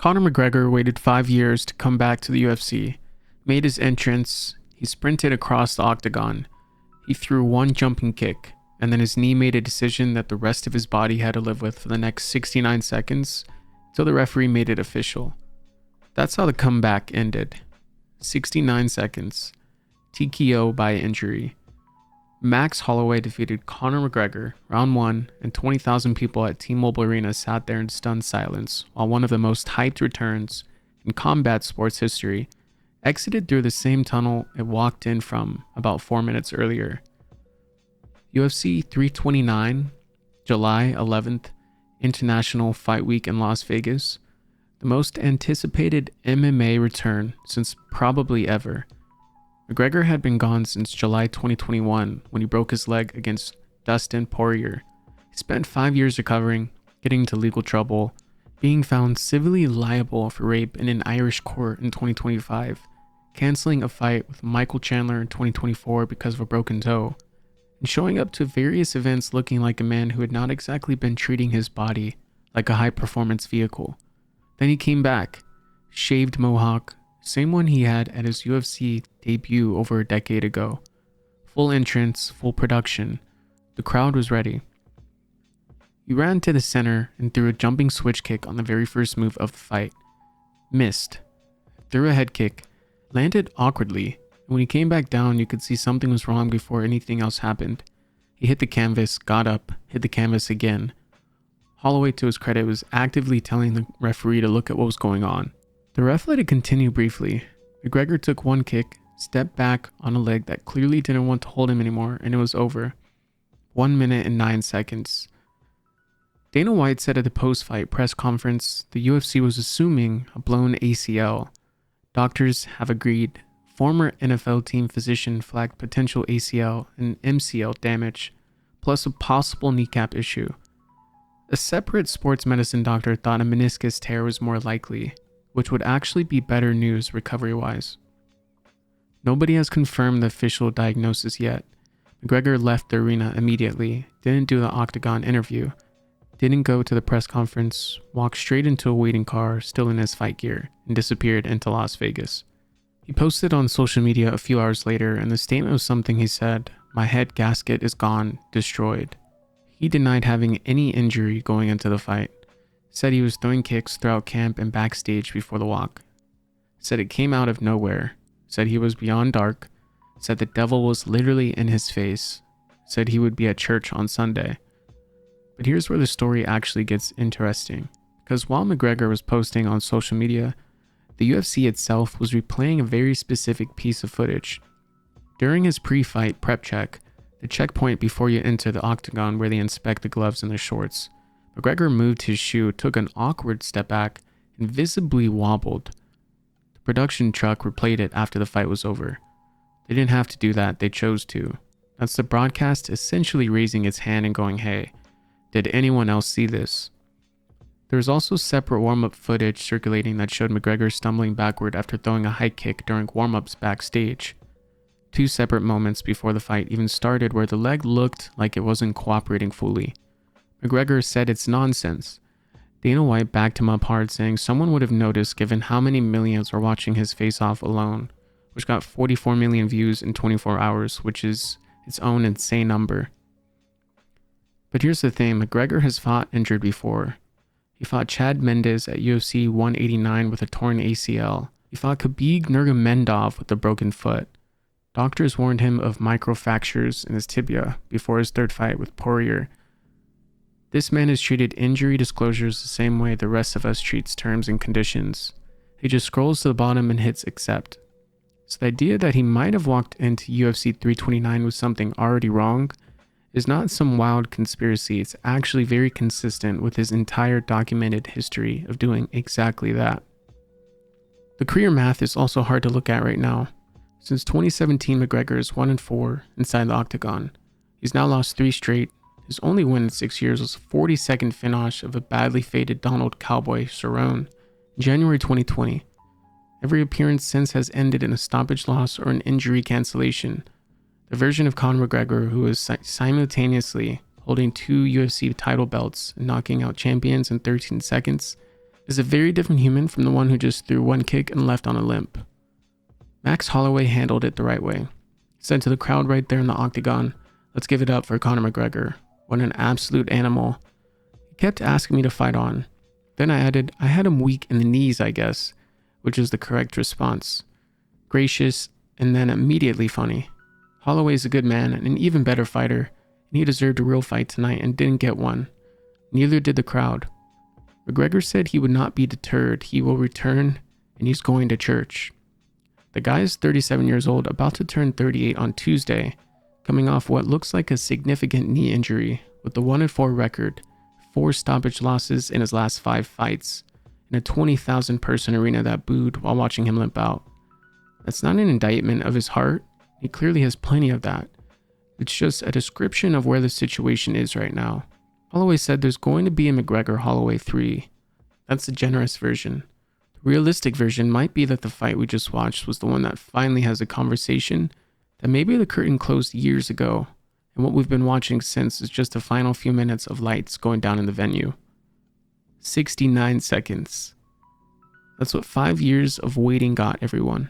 Conor McGregor waited 5 years to come back to the UFC, made his entrance, he sprinted across the octagon, he threw one jumping kick, and then his knee made a decision that the rest of his body had to live with for the next 69 seconds until the referee made it official. That's how the comeback ended. 69 seconds. TKO by injury. Max Holloway defeated Conor McGregor, round 1, and 20,000 people at T-Mobile Arena sat there in stunned silence while one of the most hyped returns in combat sports history exited through the same tunnel it walked in from about 4 minutes earlier. UFC 329, July 11th, International Fight Week in Las Vegas, the most anticipated MMA return since probably ever. McGregor had been gone since July 2021 when he broke his leg against Dustin Poirier. He spent 5 years recovering, getting into legal trouble, being found civilly liable for rape in an Irish court in 2025, canceling a fight with Michael Chandler in 2024 because of a broken toe, and showing up to various events looking like a man who had not exactly been treating his body like a high-performance vehicle. Then he came back, shaved mohawk, same one he had at his UFC debut over a decade ago. Full entrance, full production. The crowd was ready. He ran to the center and threw a jumping switch kick on the very first move of the fight. Missed. Threw a head kick. Landed awkwardly. And when he came back down, you could see something was wrong before anything else happened. He hit the canvas, got up, hit the canvas again. Holloway, to his credit, was actively telling the referee to look at what was going on. The ref let it continue briefly. McGregor took one kick, stepped back on a leg that clearly didn't want to hold him anymore, and it was over. 1 minute and 9 seconds. Dana White said at the post-fight press conference the UFC was assuming a blown ACL. Doctors have agreed. Former NFL team physician flagged potential ACL and MCL damage, plus a possible kneecap issue. A separate sports medicine doctor thought a meniscus tear was more likely, which would actually be better news recovery-wise. Nobody has confirmed the official diagnosis yet. McGregor left the arena immediately, didn't do the octagon interview, didn't go to the press conference, walked straight into a waiting car still in his fight gear, and disappeared into Las Vegas. He posted on social media a few hours later, and the statement was something he said, "My head gasket is gone, destroyed." He denied having any injury going into the fight. Said he was throwing kicks throughout camp and backstage before the walk. Said it came out of nowhere. Said he was beyond dark. Said the devil was literally in his face. Said he would be at church on Sunday. But here's where the story actually gets interesting. Because while McGregor was posting on social media, the UFC itself was replaying a very specific piece of footage. During his pre-fight prep check, the checkpoint before you enter the octagon where they inspect the gloves and the shorts, McGregor moved his shoe, took an awkward step back, and visibly wobbled. The production truck replayed it after the fight was over. They didn't have to do that, they chose to. That's the broadcast essentially raising its hand and going, "Hey, did anyone else see this?" There was also separate warm-up footage circulating that showed McGregor stumbling backward after throwing a high kick during warm-ups backstage. 2 separate moments before the fight even started where the leg looked like it wasn't cooperating fully. McGregor said it's nonsense. Dana White backed him up hard, saying someone would have noticed given how many millions were watching his face-off alone, which got 44 million views in 24 hours, which is its own insane number. But here's the thing, McGregor has fought injured before. He fought Chad Mendes at UFC 189 with a torn ACL. He fought Khabib Nurmagomedov with a broken foot. Doctors warned him of microfractures in his tibia before his third fight with Poirier. This man has treated injury disclosures the same way the rest of us treats terms and conditions. He just scrolls to the bottom and hits accept. So the idea that he might have walked into UFC 329 with something already wrong is not some wild conspiracy. It's actually very consistent with his entire documented history of doing exactly that. The career math is also hard to look at right now. Since 2017, McGregor is 1-4 inside the octagon. He's now lost 3 straight. His only win in 6 years was a 40-second finish of a badly faded Donald "Cowboy" Cerrone in January 2020. Every appearance since has ended in a stoppage loss or an injury cancellation. The version of Conor McGregor, who is simultaneously holding 2 UFC title belts and knocking out champions in 13 seconds, is a very different human from the one who just threw one kick and left on a limp. Max Holloway handled it the right way. He said to the crowd right there in the octagon, "Let's give it up for Conor McGregor. What an absolute animal." He kept asking me to fight on. Then I added, "I had him weak in the knees, I guess," which is the correct response. Gracious, and then immediately funny. Holloway's a good man and an even better fighter, and he deserved a real fight tonight and didn't get one. Neither did the crowd. McGregor said he would not be deterred. He will return, and he's going to church. The guy is 37 years old, about to turn 38 on Tuesday, coming off what looks like a significant knee injury, with a 1-4 record, 4 stoppage losses in his last 5 fights, and a 20,000 person arena that booed while watching him limp out. That's not an indictment of his heart. He clearly has plenty of that. It's just a description of where the situation is right now. Holloway said there's going to be a McGregor Holloway 3. That's the generous version. The realistic version might be that the fight we just watched was the one that finally has a conversation that maybe the curtain closed years ago, and what we've been watching since is just the final few minutes of lights going down in the venue. 69 seconds. That's what 5 years of waiting got, everyone.